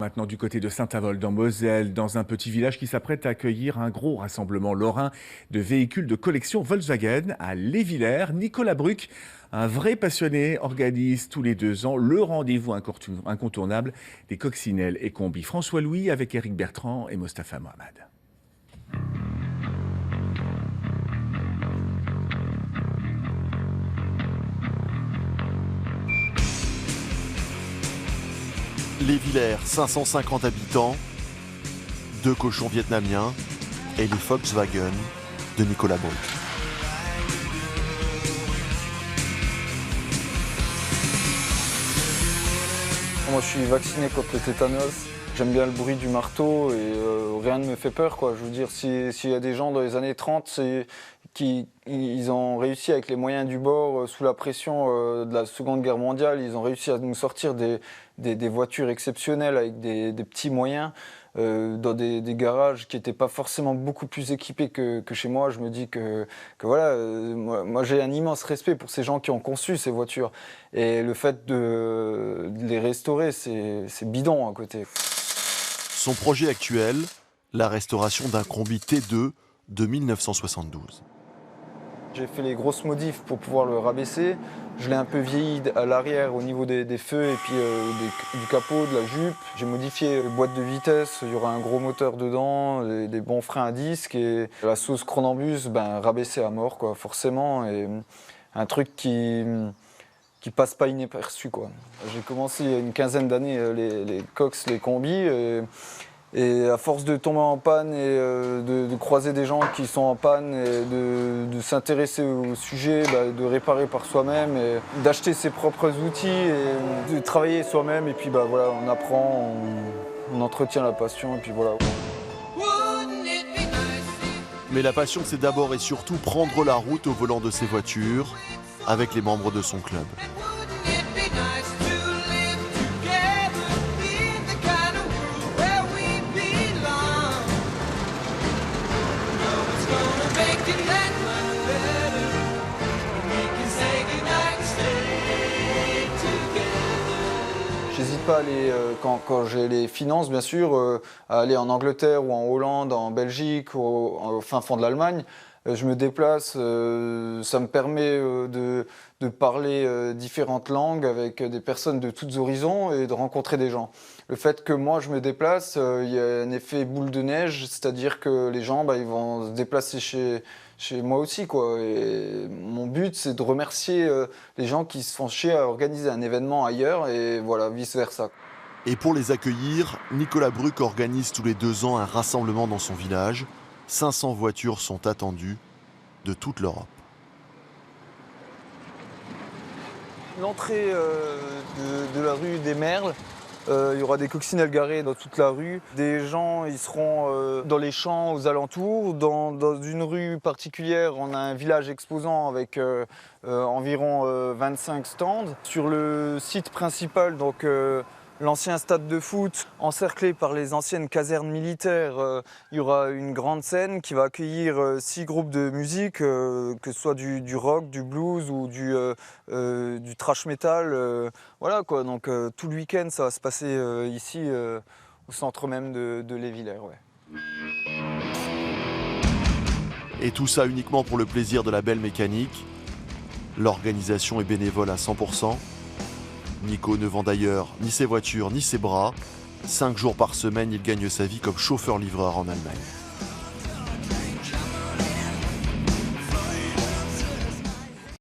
Maintenant du côté de Saint-Avold en Moselle, dans un petit village qui s'apprête à accueillir un gros rassemblement lorrain de véhicules de collection Volkswagen à Lévillers. Nicolas Bruck, un vrai passionné, organise tous les 2 ans le rendez-vous incontournable des coccinelles et combis. François Louis avec Éric Bertrand et Mostafa Mohamed. Lévillers, 550 habitants, 2 cochons vietnamiens et les Volkswagen de Nicolas Bruck. Moi je suis vacciné contre le tétanos, j'aime bien le bruit du marteau et rien ne me fait peur, quoi. Je veux dire, s'il y a des gens dans les années 30 ils ont réussi avec les moyens du bord, sous la pression de la Seconde Guerre mondiale, ils ont réussi à nous sortir des voitures exceptionnelles avec des petits moyens dans des garages qui n'étaient pas forcément beaucoup plus équipés que chez moi. Je me dis que voilà, moi j'ai un immense respect pour ces gens qui ont conçu ces voitures. Et le fait de les restaurer, c'est bidon à côté. Son projet actuel, la restauration d'un combi T2 de 1972. J'ai fait les grosses modifs pour pouvoir le rabaisser. Je l'ai un peu vieilli à l'arrière au niveau des feux et puis du capot, de la jupe. J'ai modifié les boîtes de vitesse, il y aura un gros moteur dedans, des bons freins à disque et la sauce Chronambus, rabaissée à mort, quoi, forcément. Et un truc qui passe pas inaperçu, quoi. J'ai commencé il y a une quinzaine d'années les cox, les combis. Et à force de tomber en panne et de croiser des gens qui sont en panne et de s'intéresser au sujet, de réparer par soi-même et d'acheter ses propres outils et de travailler soi-même. Et puis voilà, on apprend, on entretient la passion et puis voilà. Mais la passion, c'est d'abord et surtout prendre la route au volant de ses voitures avec les membres de son club. J'hésite pas à aller, quand j'ai les finances bien sûr, à aller en Angleterre ou en Hollande, en Belgique, au fin fond de l'Allemagne. Je me déplace, ça me permet de parler différentes langues avec des personnes de tous horizons et de rencontrer des gens. Le fait que moi je me déplace, il y a un effet boule de neige, c'est-à-dire que les gens ils vont se déplacer chez moi aussi, quoi. Et mon but c'est de remercier les gens qui se font chier à organiser un événement ailleurs et voilà, vice-versa. Et pour les accueillir, Nicolas Bruck organise tous les 2 ans un rassemblement dans son village. 500 voitures sont attendues de toute l'Europe. L'entrée de la rue des Merles, il y aura des coccinelles garées dans toute la rue. Des gens ils seront dans les champs aux alentours. Dans une rue particulière, on a un village exposant avec environ 25 stands. Sur le site principal, donc l'ancien stade de foot, encerclé par les anciennes casernes militaires, il y aura une grande scène qui va accueillir 6 groupes de musique, que ce soit du rock, du blues ou du thrash metal. Voilà, quoi, donc tout le week-end ça va se passer ici au centre même de Lévillers. Ouais. Et tout ça uniquement pour le plaisir de la belle mécanique. L'organisation est bénévole à 100%. Nico ne vend d'ailleurs ni ses voitures ni ses bras. 5 jours par semaine, il gagne sa vie comme chauffeur-livreur en Allemagne.